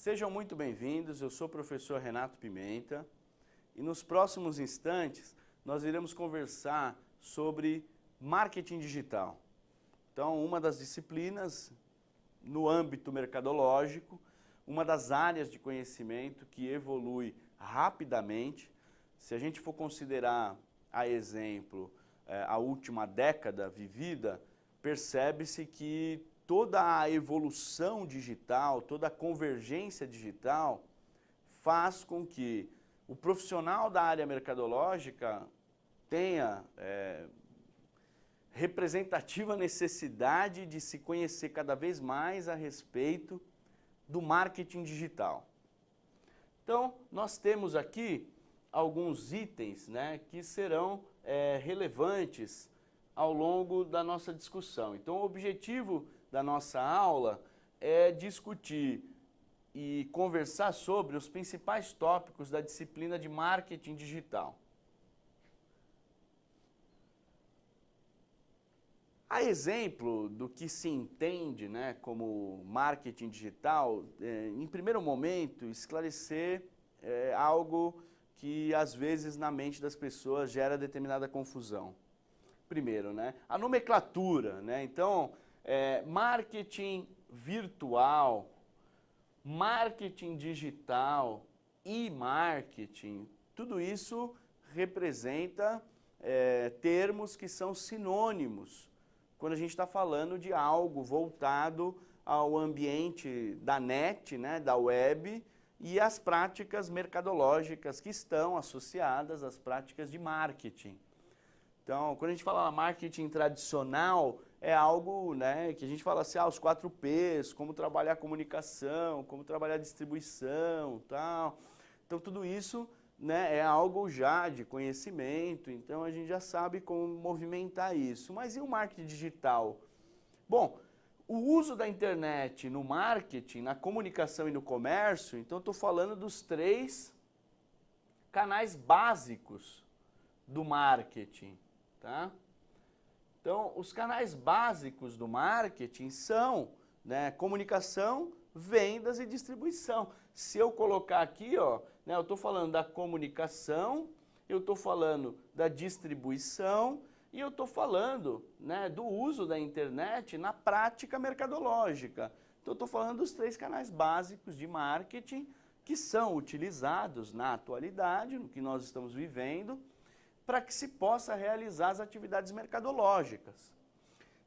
Sejam muito bem-vindos, eu sou o professor Renato Pimenta e nos próximos instantes nós iremos conversar sobre marketing digital. Então, uma das disciplinas no âmbito mercadológico, uma das áreas de conhecimento que evolui rapidamente. Se a gente for considerar, a exemplo, a última década vivida, percebe-se que toda a evolução digital, toda a convergência digital faz com que o profissional da área mercadológica tenha representativa necessidade de se conhecer cada vez mais a respeito do marketing digital. Então, nós temos aqui alguns itens, né, que serão relevantes ao longo da nossa discussão. Então, o objetivo da nossa aula é discutir e conversar sobre os principais tópicos da disciplina de marketing digital. A exemplo do que se entende, né, como marketing digital, em primeiro momento, esclarecer algo que às vezes na mente das pessoas gera determinada confusão. Primeiro, né, a nomenclatura, né, então, marketing virtual, marketing digital e marketing, tudo isso representa termos que são sinônimos quando a gente está falando de algo voltado ao ambiente da net, né, da web, e às práticas mercadológicas que estão associadas às práticas de marketing. Então, quando a gente fala marketing tradicional, é algo, né, que a gente fala assim, os 4 Ps, como trabalhar a comunicação, como trabalhar a distribuição, tal. Então, tudo isso, né, é algo já de conhecimento, então a gente já sabe como movimentar isso. Mas e o marketing digital? Bom, o uso da internet no marketing, na comunicação e no comércio, então eu estou falando dos 3 canais básicos do marketing, tá? Então, os canais básicos do marketing são, né, comunicação, vendas e distribuição. Se eu colocar aqui, ó, né, eu estou falando da comunicação, eu estou falando da distribuição e eu estou falando, né, do uso da internet na prática mercadológica. Então, eu estou falando dos 3 canais básicos de marketing que são utilizados na atualidade, no que nós estamos vivendo, para que se possa realizar as atividades mercadológicas.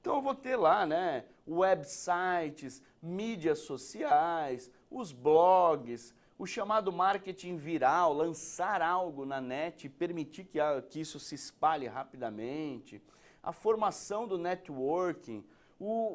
Então eu vou ter lá, né, websites, mídias sociais, os blogs, o chamado marketing viral, lançar algo na net e permitir que isso se espalhe rapidamente, a formação do networking,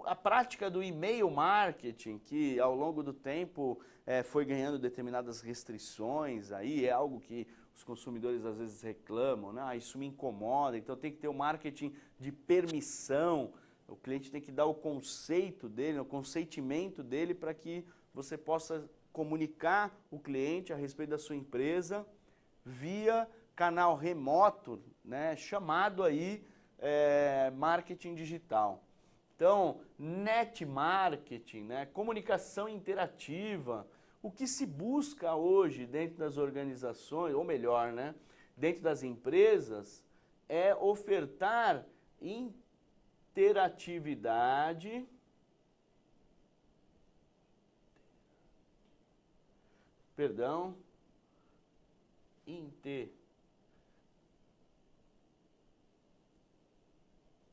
a prática do e-mail marketing, que ao longo do tempo foi ganhando determinadas restrições, aí é algo que os consumidores às vezes reclamam, né? Isso me incomoda, então tem que ter o marketing de permissão, o cliente tem que dar o conceito dele, o consentimento dele para que você possa comunicar o cliente a respeito da sua empresa via canal remoto, né? Chamado aí marketing digital. Então, net marketing, né? Comunicação interativa. O que se busca hoje dentro das organizações, ou melhor, né, dentro das empresas, é ofertar interatividade,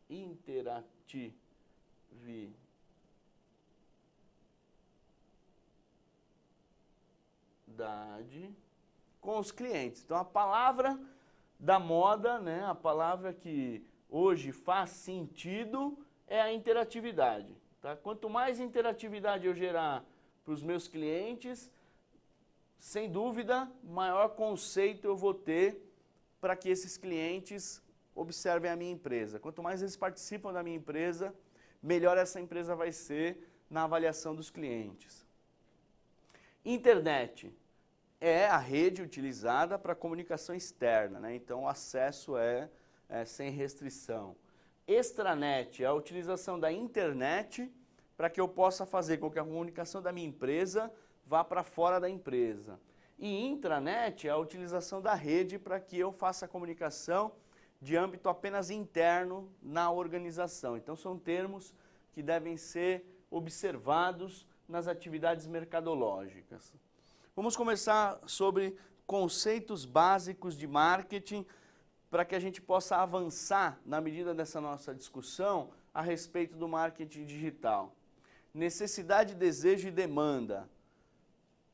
interatividade com os clientes. Então, a palavra da moda, né, a palavra que hoje faz sentido é a interatividade. Tá? Quanto mais interatividade eu gerar para os meus clientes, sem dúvida, maior conceito eu vou ter para que esses clientes observem a minha empresa. Quanto mais eles participam da minha empresa, melhor essa empresa vai ser na avaliação dos clientes. Internet é a rede utilizada para comunicação externa, né? Então o acesso é sem restrição. Extranet é a utilização da internet para que eu possa fazer com que a comunicação da minha empresa vá para fora da empresa. E intranet é a utilização da rede para que eu faça a comunicação de âmbito apenas interno na organização. Então são termos que devem ser observados nas atividades mercadológicas. Vamos começar sobre conceitos básicos de marketing para que a gente possa avançar na medida dessa nossa discussão a respeito do marketing digital. Necessidade, desejo e demanda.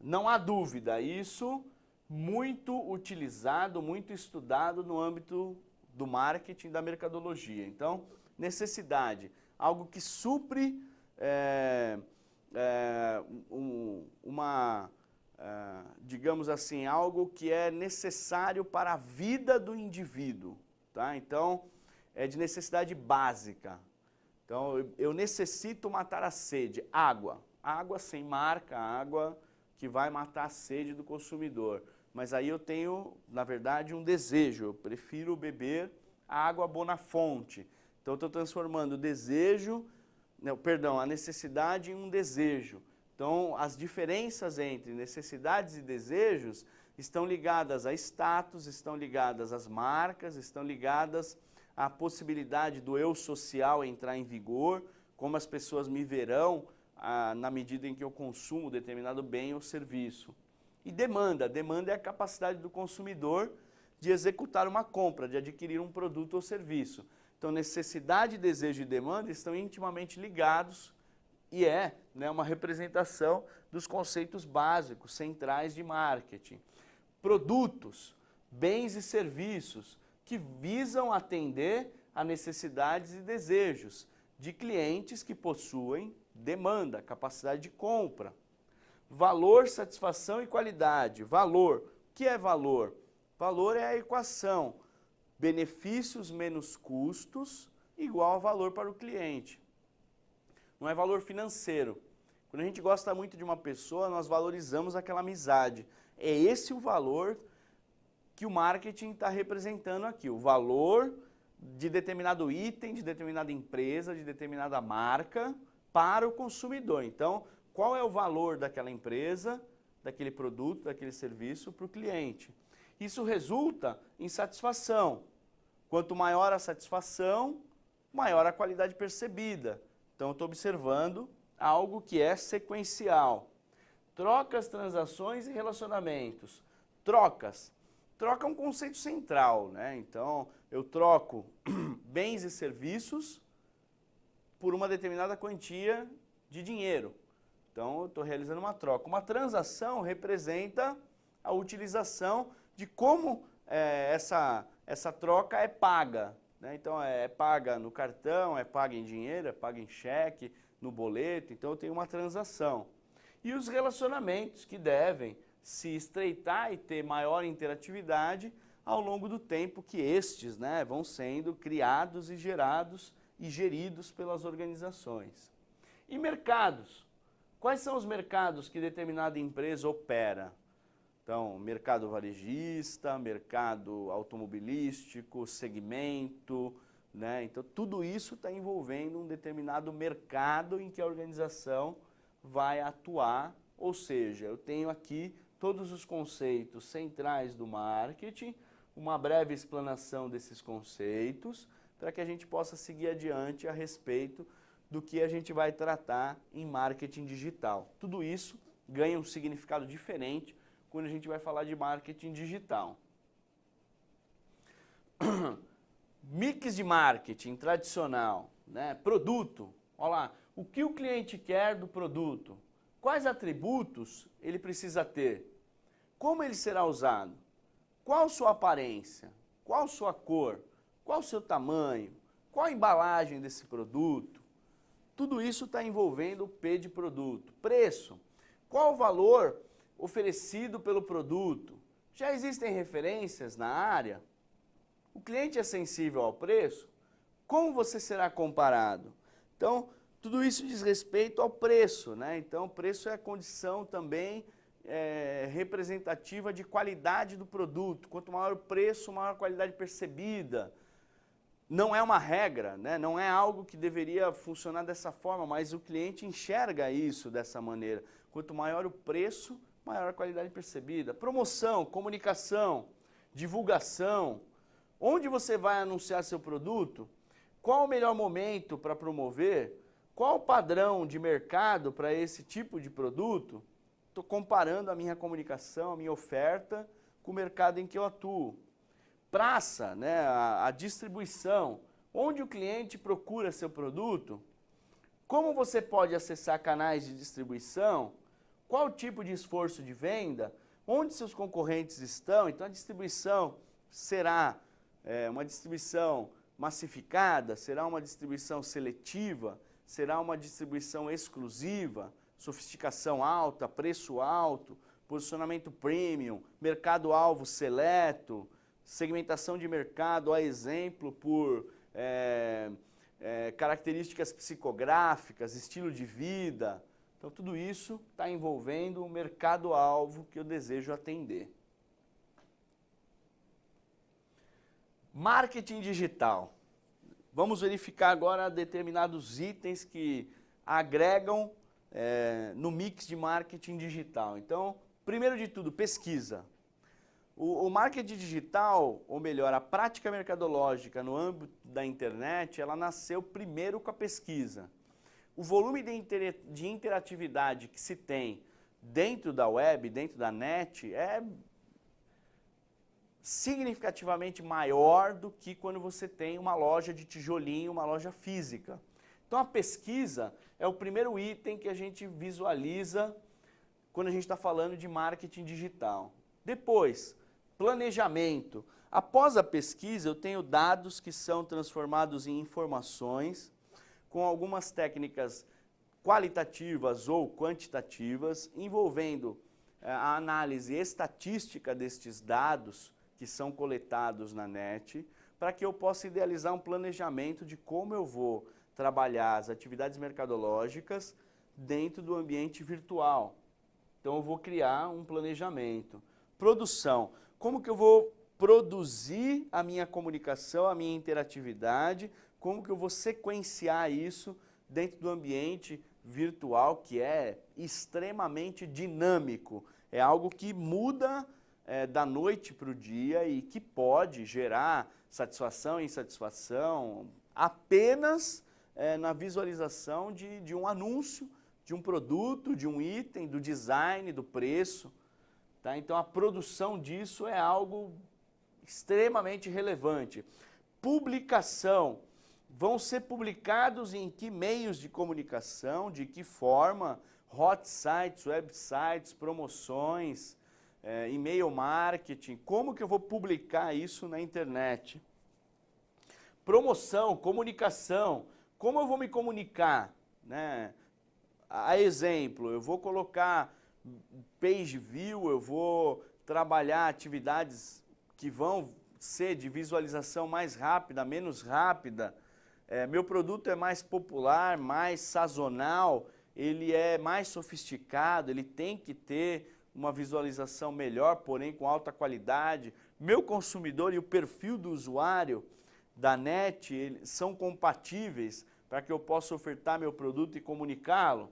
Não há dúvida, isso muito utilizado, muito estudado no âmbito do marketing, da mercadologia. Então, necessidade, algo que supre digamos assim, algo que é necessário para a vida do indivíduo, tá? Então, é de necessidade básica. Então, eu necessito matar a sede. Água. Água sem marca, água que vai matar a sede do consumidor. Mas aí eu tenho, na verdade, um desejo. Eu prefiro beber a água Bonafonte. Então, eu estou transformando o desejo, a necessidade em um desejo. Então, as diferenças entre necessidades e desejos estão ligadas a status, estão ligadas às marcas, estão ligadas à possibilidade do eu social entrar em vigor, como as pessoas me verão na medida em que eu consumo determinado bem ou serviço. E demanda. Demanda é a capacidade do consumidor de executar uma compra, de adquirir um produto ou serviço. Então, necessidade, desejo e demanda estão intimamente ligados e uma representação dos conceitos básicos, centrais de marketing. Produtos, bens e serviços que visam atender a necessidades e desejos de clientes que possuem demanda, capacidade de compra. Valor, satisfação e qualidade. Valor. O que é valor? Valor é a equação. Benefícios menos custos igual a valor para o cliente. Não é valor financeiro. Quando a gente gosta muito de uma pessoa, nós valorizamos aquela amizade. É esse o valor que o marketing está representando aqui. O valor de determinado item, de determinada empresa, de determinada marca para o consumidor. Então, qual é o valor daquela empresa, daquele produto, daquele serviço para o cliente? Isso resulta em satisfação. Quanto maior a satisfação, maior a qualidade percebida. Então, eu estou observando algo que é sequencial. Trocas, transações e relacionamentos. Trocas. Troca é um conceito central, né? Então, eu troco bens e serviços por uma determinada quantia de dinheiro. Então, eu estou realizando uma troca. Uma transação representa a utilização de como essa troca é paga. Né? Então, é paga no cartão, é paga em dinheiro, é paga em cheque, no boleto. Então, eu tenho uma transação. E os relacionamentos que devem se estreitar e ter maior interatividade ao longo do tempo que estes vão sendo criados e gerados e geridos pelas organizações. E mercados. Quais são os mercados que determinada empresa opera? Então, mercado varejista, mercado automobilístico, segmento, né? Então, tudo isso está envolvendo um determinado mercado em que a organização vai atuar, ou seja, eu tenho aqui todos os conceitos centrais do marketing, uma breve explanação desses conceitos, para que a gente possa seguir adiante a respeito do que a gente vai tratar em marketing digital. Tudo isso ganha um significado diferente quando a gente vai falar de marketing digital. Mix de marketing tradicional, né? Produto, olha lá, o que o cliente quer do produto? Quais atributos ele precisa ter? Como ele será usado? Qual sua aparência? Qual sua cor? Qual o seu tamanho? Qual a embalagem desse produto? Tudo isso está envolvendo o P de produto. Preço. Qual o valor oferecido pelo produto? Já existem referências na área? O cliente é sensível ao preço? Como você será comparado? Então, tudo isso diz respeito ao preço, né? Então, o preço é a condição também representativa de qualidade do produto. Quanto maior o preço, maior a qualidade percebida. Não é uma regra, né? Não é algo que deveria funcionar dessa forma, mas o cliente enxerga isso dessa maneira. Quanto maior o preço, maior a qualidade percebida. Promoção, comunicação, divulgação. Onde você vai anunciar seu produto? Qual o melhor momento para promover? Qual o padrão de mercado para esse tipo de produto? Estou comparando a minha comunicação, a minha oferta com o mercado em que eu atuo. Praça, né, a distribuição. Onde o cliente procura seu produto? Como você pode acessar canais de distribuição? Qual tipo de esforço de venda? Onde seus concorrentes estão? Então a distribuição será uma distribuição massificada? Será uma distribuição seletiva? Será uma distribuição exclusiva? Sofisticação alta, preço alto, posicionamento premium, mercado-alvo seleto, segmentação de mercado, a exemplo por características psicográficas, estilo de vida. Então tudo isso está envolvendo o mercado-alvo que eu desejo atender. Marketing digital. Vamos verificar agora determinados itens que agregam no mix de marketing digital. Então, primeiro de tudo, pesquisa. O marketing digital, ou melhor, a prática mercadológica no âmbito da internet, ela nasceu primeiro com a pesquisa. O volume de interatividade que se tem dentro da web, dentro da net, é significativamente maior do que quando você tem uma loja de tijolinho, uma loja física. Então a pesquisa é o primeiro item que a gente visualiza quando a gente está falando de marketing digital. Depois, planejamento. Após a pesquisa, eu tenho dados que são transformados em informações com algumas técnicas qualitativas ou quantitativas, envolvendo a análise estatística destes dados que são coletados na net, para que eu possa idealizar um planejamento de como eu vou trabalhar as atividades mercadológicas dentro do ambiente virtual. Então eu vou criar um planejamento. Produção. Como que eu vou produzir a minha comunicação, a minha interatividade, como que eu vou sequenciar isso dentro do ambiente virtual, que é extremamente dinâmico. É algo que muda da noite para o dia e que pode gerar satisfação e insatisfação apenas na visualização de um anúncio, de um produto, de um item, do design, do preço. Tá? Então a produção disso é algo extremamente relevante. Publicação. Vão ser publicados em que meios de comunicação, de que forma, hot sites, websites, promoções, e-mail marketing, como que eu vou publicar isso na internet? Promoção, comunicação, como eu vou me comunicar? Né? A exemplo, eu vou colocar page view, eu vou trabalhar atividades que vão ser de visualização mais rápida, menos rápida. Meu produto é mais popular, mais sazonal, ele é mais sofisticado, ele tem que ter uma visualização melhor, porém com alta qualidade. Meu consumidor e o perfil do usuário da net são compatíveis para que eu possa ofertar meu produto e comunicá-lo.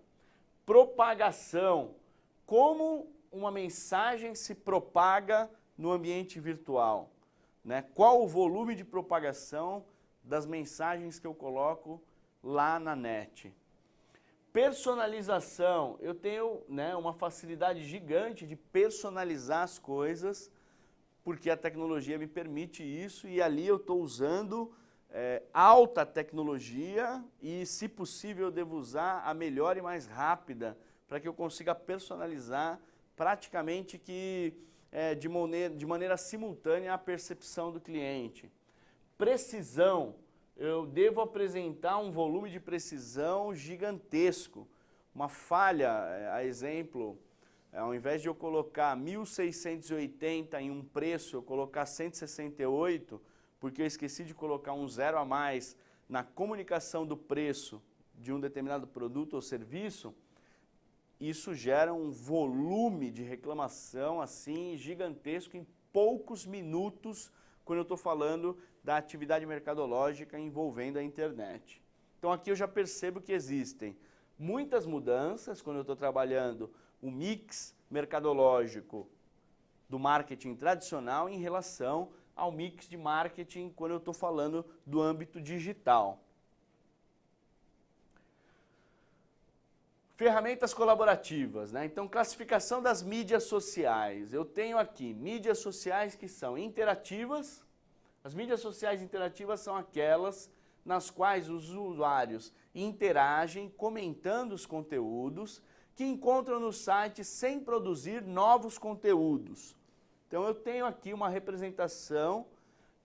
Propagação. Como uma mensagem se propaga no ambiente virtual? Né? Qual o volume de propagação das mensagens que eu coloco lá na net? Personalização. Eu tenho uma facilidade gigante de personalizar as coisas, porque a tecnologia me permite isso, e ali eu estou usando alta tecnologia e, se possível, eu devo usar a melhor e mais rápida para que eu consiga personalizar praticamente que de maneira simultânea a percepção do cliente. Precisão. Eu devo apresentar um volume de precisão gigantesco. Uma falha, a exemplo, ao invés de eu colocar 1.680 em um preço, eu colocar 168, porque eu esqueci de colocar um zero a mais na comunicação do preço de um determinado produto ou serviço, isso gera um volume de reclamação assim gigantesco em poucos minutos, quando eu estou falando da atividade mercadológica envolvendo a internet. Então aqui eu já percebo que existem muitas mudanças quando eu estou trabalhando o mix mercadológico do marketing tradicional em relação ao mix de marketing quando eu estou falando do âmbito digital. Ferramentas colaborativas, né? Então, classificação das mídias sociais. Eu tenho aqui mídias sociais que são interativas. As mídias sociais interativas são aquelas nas quais os usuários interagem, comentando os conteúdos que encontram no site sem produzir novos conteúdos. Então, eu tenho aqui uma representação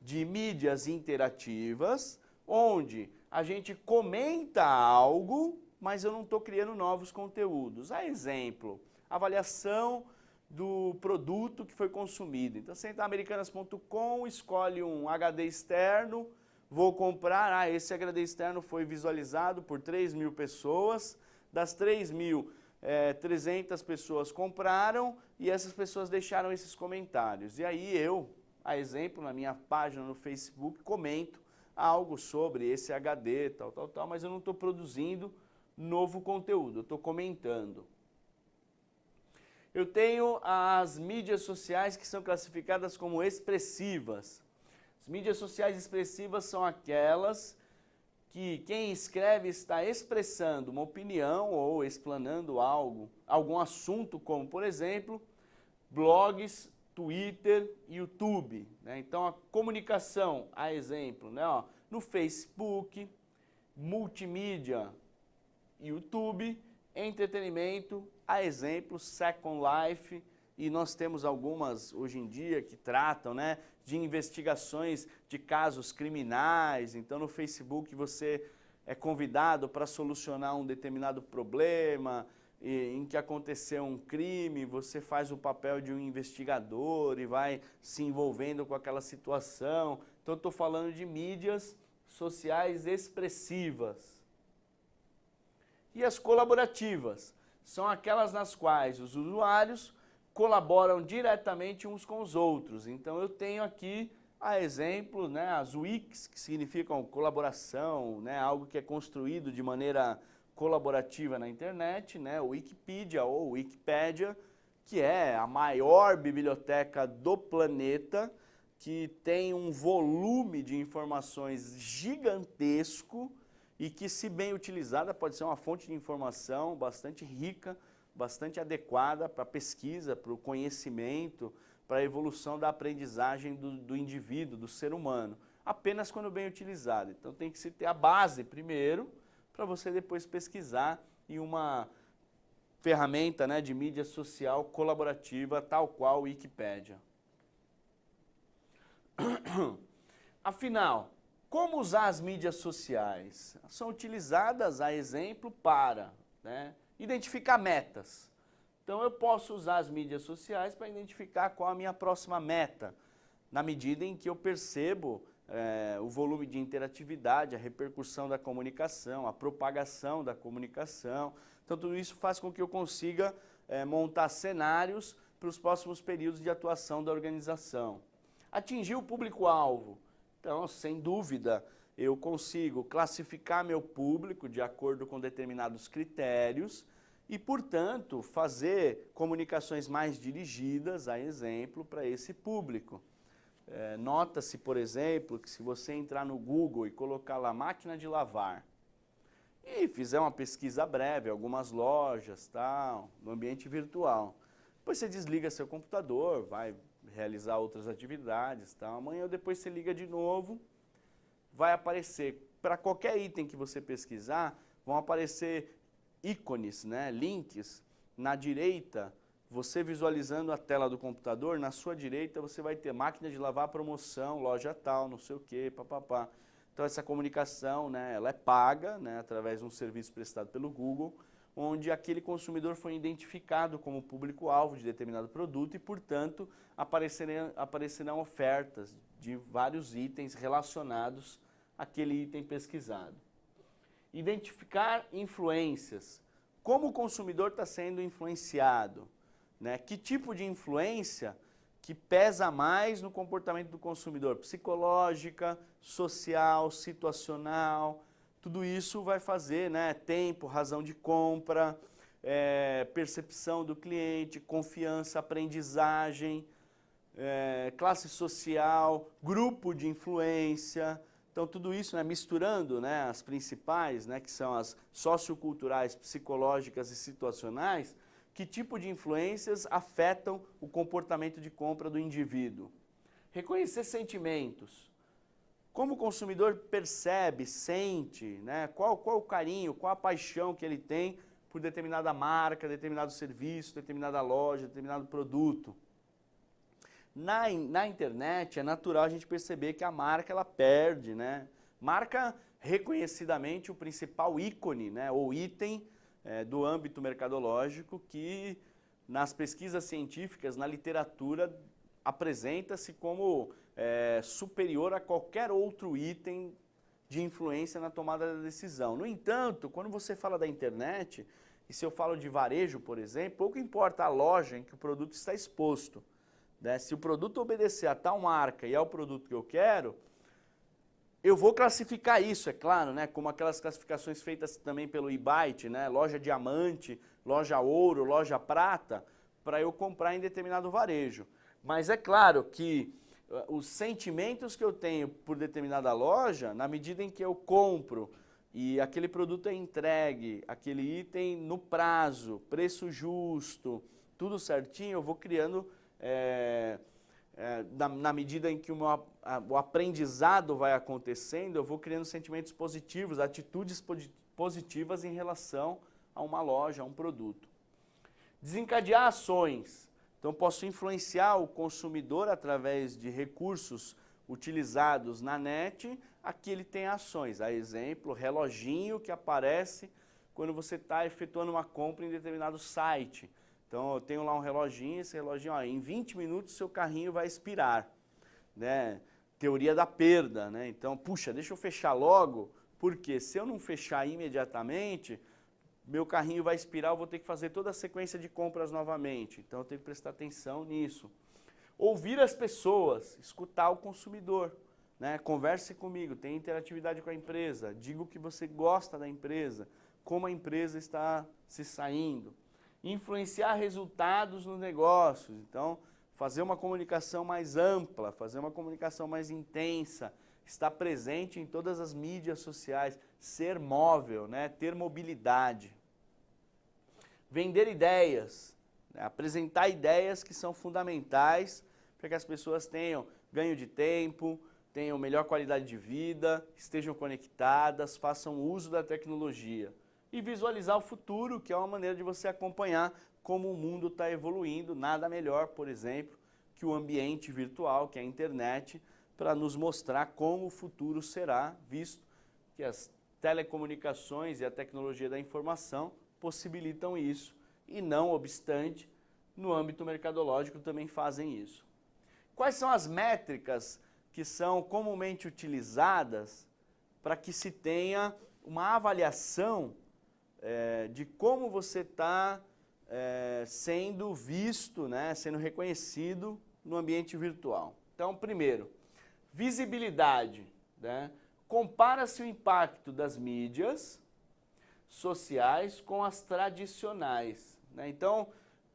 de mídias interativas, onde a gente comenta algo, mas eu não estou criando novos conteúdos. A exemplo, avaliação do produto que foi consumido. Então, você entra em americanas.com, escolhe um HD externo, vou comprar, esse HD externo foi visualizado por 3.000 pessoas, das 3.000, 300 pessoas compraram e essas pessoas deixaram esses comentários. E aí eu, a exemplo, na minha página no Facebook, comento algo sobre esse HD, tal, mas eu não estou produzindo novo conteúdo, eu estou comentando. Eu tenho as mídias sociais que são classificadas como expressivas. As mídias sociais expressivas são aquelas que quem escreve está expressando uma opinião ou explanando algo, algum assunto, como, por exemplo, blogs, Twitter, YouTube, né? Então, a comunicação, a exemplo, né? No Facebook, multimídia, YouTube, entretenimento, a exemplo, Second Life, e nós temos algumas hoje em dia que tratam, né, de investigações de casos criminais. Então no Facebook você é convidado para solucionar um determinado problema em que aconteceu um crime, você faz o papel de um investigador e vai se envolvendo com aquela situação. Então estou falando de mídias sociais expressivas. E as colaborativas são aquelas nas quais os usuários colaboram diretamente uns com os outros. Então eu tenho aqui, a exemplo, né, as wikis, que significam colaboração, né, algo que é construído de maneira colaborativa na internet, né, o Wikipedia ou Wikipédia, que é a maior biblioteca do planeta, que tem um volume de informações gigantesco, e que, se bem utilizada, pode ser uma fonte de informação bastante rica, bastante adequada para a pesquisa, para o conhecimento, para a evolução da aprendizagem do indivíduo, do ser humano, apenas quando bem utilizada. Então tem que se ter a base primeiro, para você depois pesquisar em uma ferramenta, né, de mídia social colaborativa, tal qual o Wikipédia. Afinal, como usar as mídias sociais? São utilizadas, a exemplo, para, né, identificar metas. Então eu posso usar as mídias sociais para identificar qual a minha próxima meta, na medida em que eu percebo o volume de interatividade, a repercussão da comunicação, a propagação da comunicação. Então tudo isso faz com que eu consiga montar cenários para os próximos períodos de atuação da organização. Atingir o público-alvo. Então, sem dúvida, eu consigo classificar meu público de acordo com determinados critérios e, portanto, fazer comunicações mais dirigidas, a exemplo, para esse público. Nota-se, por exemplo, que se você entrar no Google e colocar lá máquina de lavar e fizer uma pesquisa breve, algumas lojas, tal, no ambiente virtual, depois você desliga seu computador, vai realizar outras atividades, tal. Amanhã ou depois você liga de novo, vai aparecer, para qualquer item que você pesquisar, vão aparecer ícones, né, links. Na direita, você visualizando a tela do computador, na sua direita você vai ter máquina de lavar promoção, loja tal, não sei o que, papapá. Então essa comunicação, né, ela é paga, né, através de um serviço prestado pelo Google, onde aquele consumidor foi identificado como público-alvo de determinado produto e, portanto, aparecerão ofertas de vários itens relacionados àquele item pesquisado. Identificar influências. Como o consumidor está sendo influenciado? Né? Que tipo de influência que pesa mais no comportamento do consumidor? Psicológica, social, situacional. Tudo isso vai fazer, né, tempo, razão de compra, percepção do cliente, confiança, aprendizagem, classe social, grupo de influência. Então, tudo isso, né, misturando, né, as principais, né, que são as socioculturais, psicológicas e situacionais, que tipo de influências afetam o comportamento de compra do indivíduo. Reconhecer sentimentos. Como o consumidor percebe, sente, né, qual o carinho, qual a paixão que ele tem por determinada marca, determinado serviço, determinada loja, determinado produto. Na internet é natural a gente perceber que a marca ela perde, né? Marca reconhecidamente o principal ícone, né, ou item do âmbito mercadológico que nas pesquisas científicas, na literatura, apresenta-se como superior a qualquer outro item de influência na tomada da decisão. No entanto, quando você fala da internet, e se eu falo de varejo, por exemplo, pouco importa a loja em que o produto está exposto. Né? Se o produto obedecer a tal marca e é o produto que eu quero, eu vou classificar isso, é claro, né? Como aquelas classificações feitas também pelo eBite, né? Loja diamante, loja ouro, loja prata, para eu comprar em determinado varejo. Mas é claro que os sentimentos que eu tenho por determinada loja, na medida em que eu compro e aquele produto é entregue, aquele item no prazo, preço justo, tudo certinho, eu vou criando, na medida em que o aprendizado vai acontecendo, eu vou criando sentimentos positivos, atitudes positivas em relação a uma loja, a um produto. Desencadear ações. Então, posso influenciar o consumidor através de recursos utilizados na net, aqui ele tem ações. A exemplo, reloginho que aparece quando você está efetuando uma compra em determinado site. Então, eu tenho lá um reloginho, esse reloginho, ó, em 20 minutos seu carrinho vai expirar. Né? Teoria da perda, né? Então, puxa, deixa eu fechar logo, porque se eu não fechar imediatamente, meu carrinho vai expirar, eu vou ter que fazer toda a sequência de compras novamente. Então, eu tenho que prestar atenção nisso. Ouvir as pessoas, escutar o consumidor. Né? Converse comigo, tenha interatividade com a empresa, diga o que você gosta da empresa, como a empresa está se saindo. Influenciar resultados nos negócios. Então, fazer uma comunicação mais ampla, fazer uma comunicação mais intensa, estar presente em todas as mídias sociais, ser móvel, né? Ter mobilidade. Vender ideias, né? Apresentar ideias que são fundamentais para que as pessoas tenham ganho de tempo, tenham melhor qualidade de vida, estejam conectadas, façam uso da tecnologia. E visualizar o futuro, que é uma maneira de você acompanhar como o mundo está evoluindo. Nada melhor, por exemplo, que o ambiente virtual, que é a internet, para nos mostrar como o futuro será, visto que as telecomunicações e a tecnologia da informação possibilitam isso. E não obstante, no âmbito mercadológico também fazem isso. Quais são as métricas que são comumente utilizadas para que se tenha uma avaliação de como você está sendo visto, né, sendo reconhecido no ambiente virtual? Então, primeiro, visibilidade. Né? Compara-se o impacto das mídias sociais com as tradicionais. Né? Então,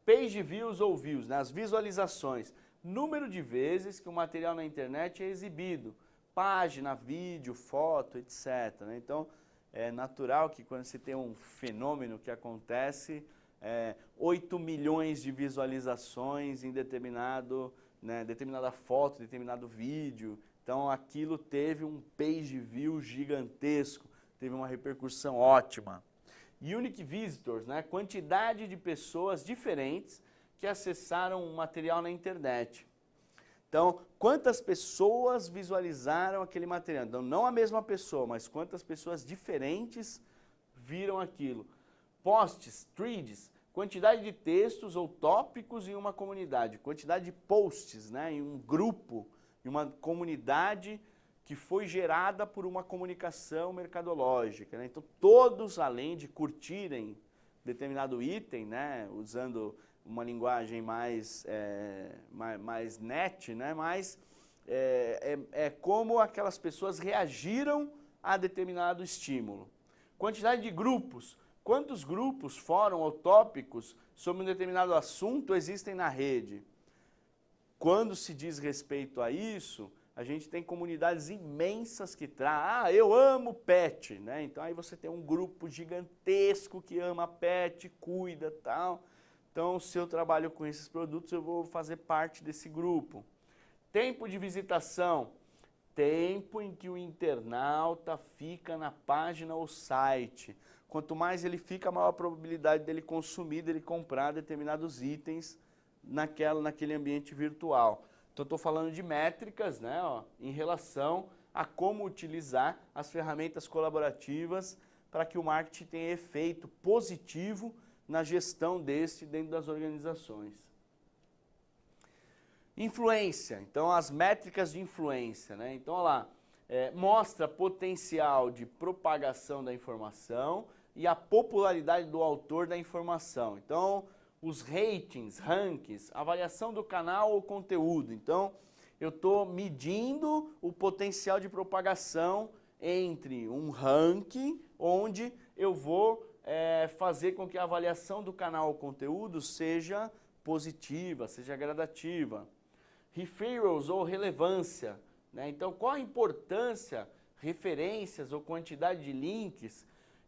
page views ou views, né? As visualizações, número de vezes que o material na internet é exibido, página, vídeo, foto, etc. Né? Então, é natural que quando se tem um fenômeno que acontece, 8 milhões de visualizações em determinada foto, determinado vídeo. Então, aquilo teve um page view gigantesco, teve uma repercussão ótima. Unique visitors, né? Quantidade de pessoas diferentes que acessaram um material na internet. Então, quantas pessoas visualizaram aquele material? Então, não a mesma pessoa, mas quantas pessoas diferentes viram aquilo. Posts, threads, quantidade de textos ou tópicos em uma comunidade, quantidade de posts, né, em um grupo, em uma comunidade que foi gerada por uma comunicação mercadológica. Né? Então, todos, além de curtirem determinado item, né, usando uma linguagem mais net, né, mas como aquelas pessoas reagiram a determinado estímulo. Quantidade de grupos, Quantos grupos, fóruns ou tópicos sobre um determinado assunto existem na rede? Quando se diz respeito a isso, a gente tem comunidades imensas que trazem, eu amo pet, né? Então aí você tem um grupo gigantesco que ama pet, cuida, tal. Então, se eu trabalho com esses produtos, eu vou fazer parte desse grupo. Tempo de visitação, tempo em que o internauta fica na página ou site. Quanto mais ele fica, maior a probabilidade dele consumir, dele comprar determinados itens naquele ambiente virtual. Então, estou falando de métricas, né, ó, em relação a como utilizar as ferramentas colaborativas para que o marketing tenha efeito positivo na gestão dentro das organizações. Influência, então as métricas de influência, né? Então, olha lá, mostra potencial de propagação da informação e a popularidade do autor da informação. Então, os ratings, rankings, avaliação do canal ou conteúdo. Então, eu estou medindo o potencial de propagação entre um ranking, onde eu vou fazer com que a avaliação do canal ou conteúdo seja positiva, seja gradativa. Referrals ou relevância, né? Então, qual a importância, referências ou quantidade de links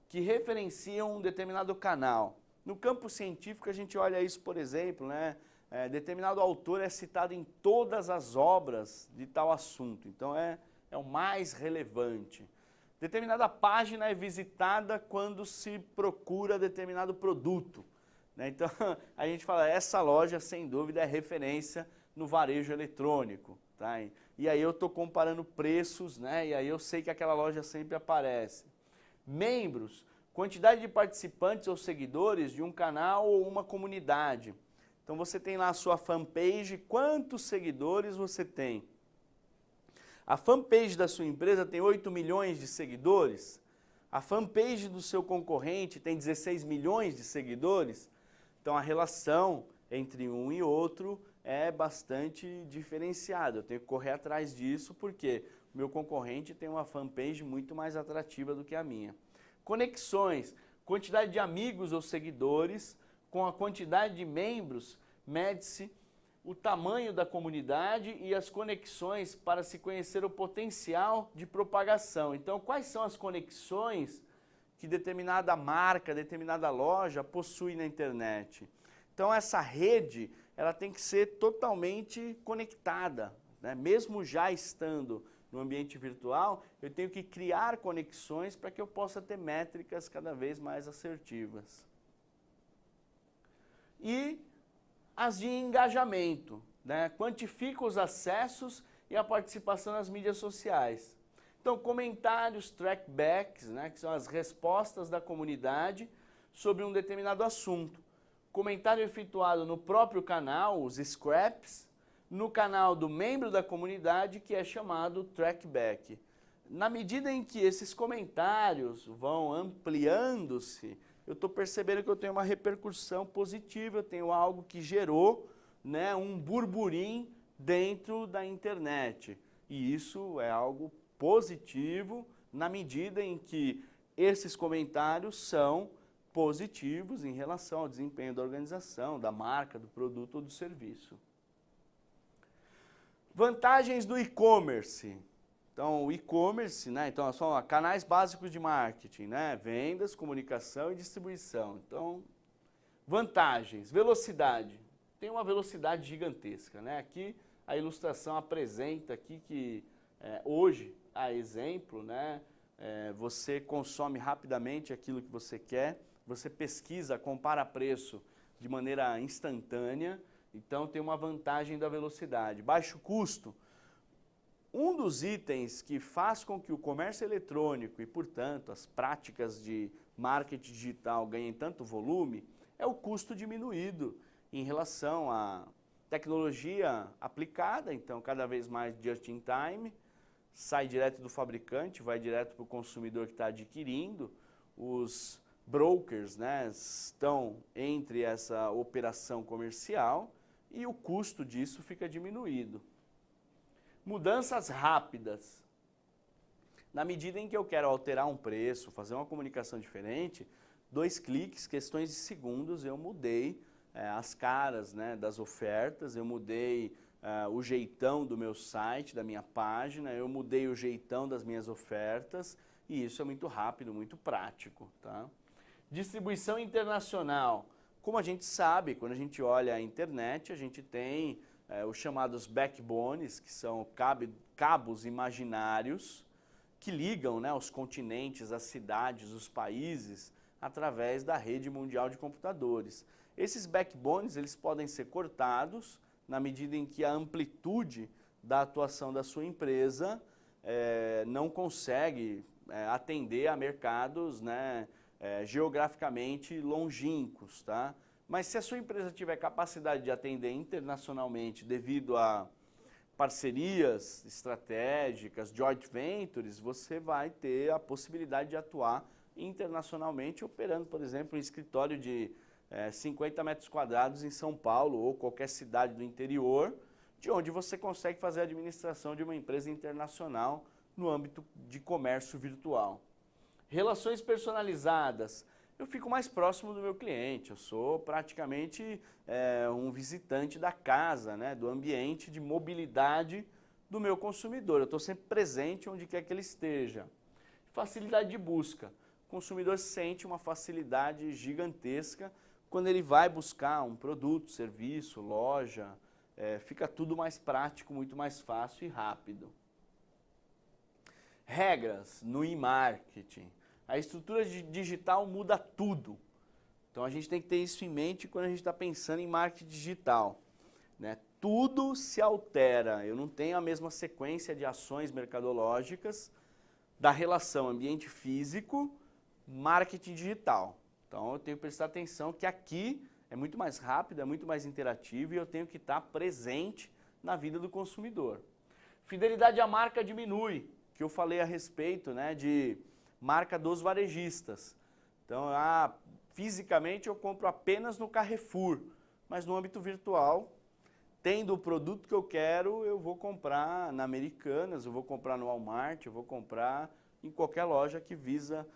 que referenciam um determinado canal? No campo científico, a gente olha isso, por exemplo, né? Determinado autor é citado em todas as obras de tal assunto, então é o mais relevante. Determinada página é visitada quando se procura determinado produto, né? Então, a gente fala, essa loja, sem dúvida, é referência no varejo eletrônico, tá? E aí eu estou comparando preços, né? E aí eu sei que aquela loja sempre aparece. Membros, quantidade de participantes ou seguidores de um canal ou uma comunidade. Então você tem lá a sua fanpage, quantos seguidores você tem? A fanpage da sua empresa tem 8 milhões de seguidores? A fanpage do seu concorrente tem 16 milhões de seguidores? Então a relação entre um e outro é bastante diferenciada. Eu tenho que correr atrás disso porque o meu concorrente tem uma fanpage muito mais atrativa do que a minha. Conexões, quantidade de amigos ou seguidores, com a quantidade de membros, mede-se o tamanho da comunidade e as conexões para se conhecer o potencial de propagação. Então, quais são as conexões que determinada marca, determinada loja possui na internet? Então, essa rede, ela tem que ser totalmente conectada, né? Mesmo já estando no ambiente virtual, eu tenho que criar conexões para que eu possa ter métricas cada vez mais assertivas. E as de engajamento, né? Quantifica os acessos e a participação nas mídias sociais. Então, comentários, trackbacks, né? Que são as respostas da comunidade sobre um determinado assunto. Comentário efetuado no próprio canal, os scraps, no canal do membro da comunidade, que é chamado trackback. Na medida em que esses comentários vão ampliando-se, eu estou percebendo que eu tenho uma repercussão positiva, eu tenho algo que gerou, né, um burburinho dentro da internet. E isso é algo positivo na medida em que esses comentários são positivos em relação ao desempenho da organização, da marca, do produto ou do serviço. Vantagens do e-commerce. Então, o e-commerce, né? Então, são canais básicos de marketing, né? Vendas, comunicação e distribuição. Então, vantagens. Velocidade. Tem uma velocidade gigantesca, né? Aqui a ilustração apresenta aqui que hoje, a exemplo, né? Você consome rapidamente aquilo que você quer, você pesquisa, compara preço de maneira instantânea, então tem uma vantagem da velocidade. Baixo custo. Um dos itens que faz com que o comércio eletrônico e, portanto, as práticas de marketing digital ganhem tanto volume é o custo diminuído em relação à tecnologia aplicada, então cada vez mais just in time, sai direto do fabricante, vai direto para o consumidor que está adquirindo. Os brokers, né, estão entre essa operação comercial e o custo disso fica diminuído. Mudanças rápidas. Na medida em que eu quero alterar um preço, fazer uma comunicação diferente, 2 cliques, questões de segundos, eu mudei as caras, né, das ofertas, eu mudei o jeitão do meu site, da minha página, eu mudei o jeitão das minhas ofertas, e isso é muito rápido, muito prático, tá? Distribuição internacional. Como a gente sabe, quando a gente olha a internet, a gente tem os chamados backbones, que são cabos imaginários, que ligam, né, os continentes, as cidades, os países, através da rede mundial de computadores. Esses backbones, eles podem ser cortados na medida em que a amplitude da atuação da sua empresa não consegue atender a mercados, né, geograficamente longínquos, tá? Mas se a sua empresa tiver capacidade de atender internacionalmente devido a parcerias estratégicas, joint ventures, você vai ter a possibilidade de atuar internacionalmente, operando, por exemplo, um escritório de 50 metros quadrados em São Paulo ou qualquer cidade do interior, de onde você consegue fazer a administração de uma empresa internacional no âmbito de comércio virtual. Relações personalizadas. Eu fico mais próximo do meu cliente, eu sou praticamente um visitante da casa, né, do ambiente de mobilidade do meu consumidor. Eu estou sempre presente onde quer que ele esteja. Facilidade de busca. O consumidor sente uma facilidade gigantesca quando ele vai buscar um produto, serviço, loja, fica tudo mais prático, muito mais fácil e rápido. Regras no e-marketing. A estrutura digital muda tudo. Então a gente tem que ter isso em mente quando a gente está pensando em marketing digital, né? Tudo se altera, eu não tenho a mesma sequência de ações mercadológicas da relação ambiente físico, marketing digital. Então eu tenho que prestar atenção que aqui é muito mais rápido, é muito mais interativo e eu tenho que estar presente na vida do consumidor. Fidelidade à marca diminui, que eu falei a respeito, né, de marca dos varejistas. Então, fisicamente eu compro apenas no Carrefour, mas no âmbito virtual, tendo o produto que eu quero, eu vou comprar na Americanas, eu vou comprar no Walmart, eu vou comprar em qualquer loja que visa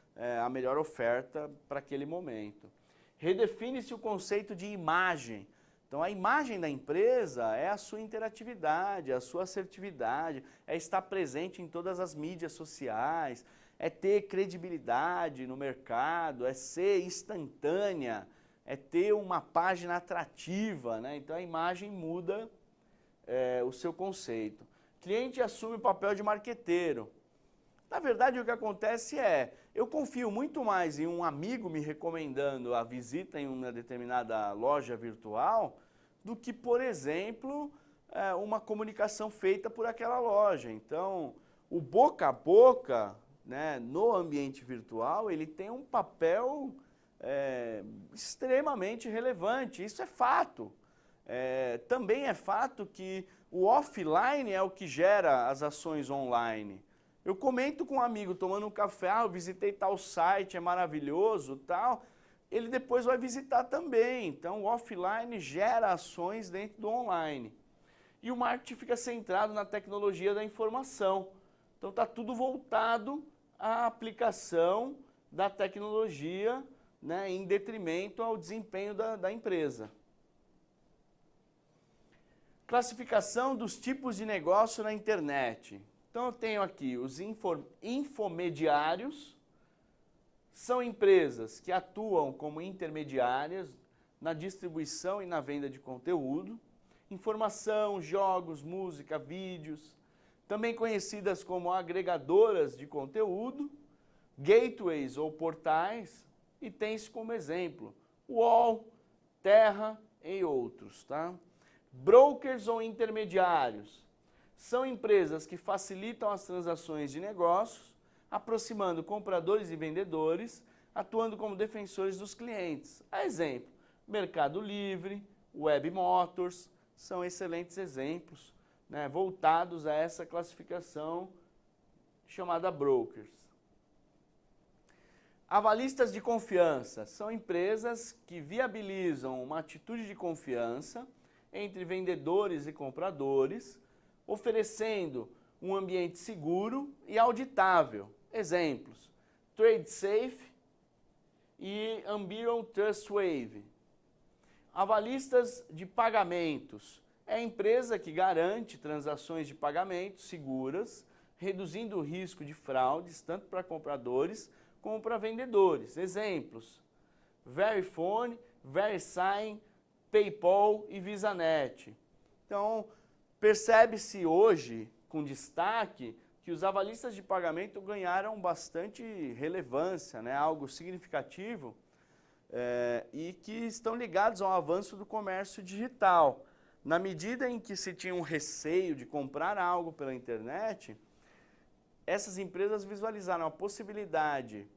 a melhor oferta para aquele momento. Redefine-se o conceito de imagem. Então, a imagem da empresa é a sua interatividade, a sua assertividade, é estar presente em todas as mídias sociais, é ter credibilidade no mercado, é ser instantânea, é ter uma página atrativa, né? Então, a imagem muda o seu conceito. Cliente assume o papel de marqueteiro. Na verdade, o que acontece eu confio muito mais em um amigo me recomendando a visita em uma determinada loja virtual do que, por exemplo, uma comunicação feita por aquela loja. Então, o boca a boca, né, no ambiente virtual, ele tem um papel extremamente relevante. Isso é fato. Também é fato que o offline é o que gera as ações online. Eu comento com um amigo tomando um café, eu visitei tal site, é maravilhoso, tal. Ele depois vai visitar também. Então, o offline gera ações dentro do online. E o marketing fica centrado na tecnologia da informação. Então, está tudo voltado à aplicação da tecnologia, né, em detrimento ao desempenho da empresa. Classificação dos tipos de negócio na internet. Então eu tenho aqui os infomediários, são empresas que atuam como intermediárias na distribuição e na venda de conteúdo, informação, jogos, música, vídeos, também conhecidas como agregadoras de conteúdo, gateways ou portais, e tem-se como exemplo UOL, Terra e outros, tá? Brokers ou intermediários. São empresas que facilitam as transações de negócios, aproximando compradores e vendedores, atuando como defensores dos clientes. A exemplo, Mercado Livre, Webmotors, são excelentes exemplos, né, voltados a essa classificação chamada brokers. Avalistas de confiança são empresas que viabilizam uma atitude de confiança entre vendedores e compradores, oferecendo um ambiente seguro e auditável. Exemplos: TradeSafe e Ambiron Trustwave. Avalistas de pagamentos. É a empresa que garante transações de pagamento seguras, reduzindo o risco de fraudes, tanto para compradores como para vendedores. Exemplos: Verifone, VeriSign, PayPal e VisaNet. Então, percebe-se hoje, com destaque, que os avalistas de pagamento ganharam bastante relevância, né? Algo significativo, e que estão ligados ao avanço do comércio digital. Na medida em que se tinha um receio de comprar algo pela internet, essas empresas visualizaram a possibilidade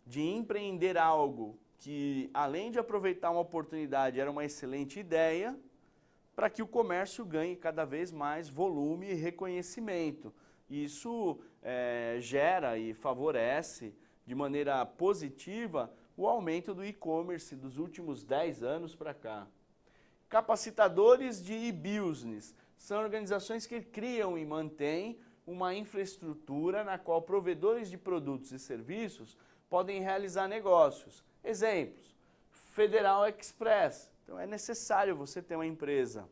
de empreender algo que, além de aproveitar uma oportunidade, era uma excelente ideia, para que o comércio ganhe cada vez mais volume e reconhecimento. Isso gera e favorece de maneira positiva o aumento do e-commerce dos últimos 10 anos para cá. Capacitadores de e-business são organizações que criam e mantêm uma infraestrutura na qual provedores de produtos e serviços podem realizar negócios. Exemplos: Federal Express. Então é necessário você ter uma empresa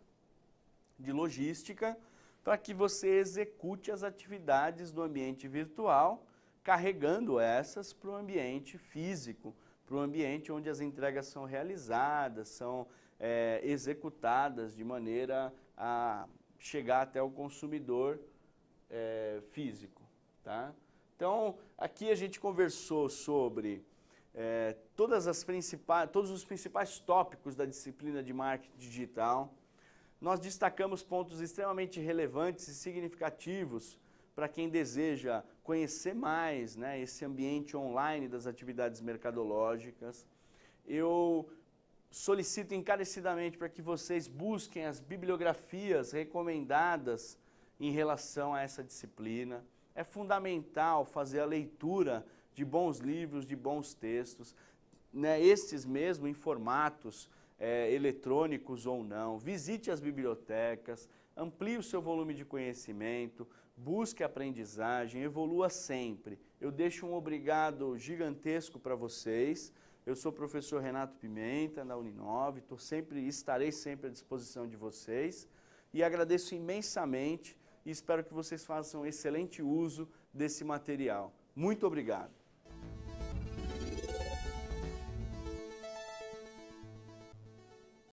de logística para que você execute as atividades do ambiente virtual, carregando essas para o ambiente físico, para o ambiente onde as entregas são realizadas, são executadas de maneira a chegar até o consumidor físico. Tá? Então, aqui a gente conversou sobre todos os principais tópicos da disciplina de marketing digital. Nós destacamos pontos extremamente relevantes e significativos para quem deseja conhecer mais, né, esse ambiente online das atividades mercadológicas. Eu solicito encarecidamente para que vocês busquem as bibliografias recomendadas em relação a essa disciplina. É fundamental fazer a leitura de bons livros, de bons textos, né, estes mesmo em formatos eletrônicos ou não. Visite as bibliotecas, amplie o seu volume de conhecimento, busque aprendizagem, evolua sempre. Eu deixo um obrigado gigantesco para vocês. Eu sou o professor Renato Pimenta, da Uninove, estarei sempre à disposição de vocês e agradeço imensamente e espero que vocês façam excelente uso desse material. Muito obrigado.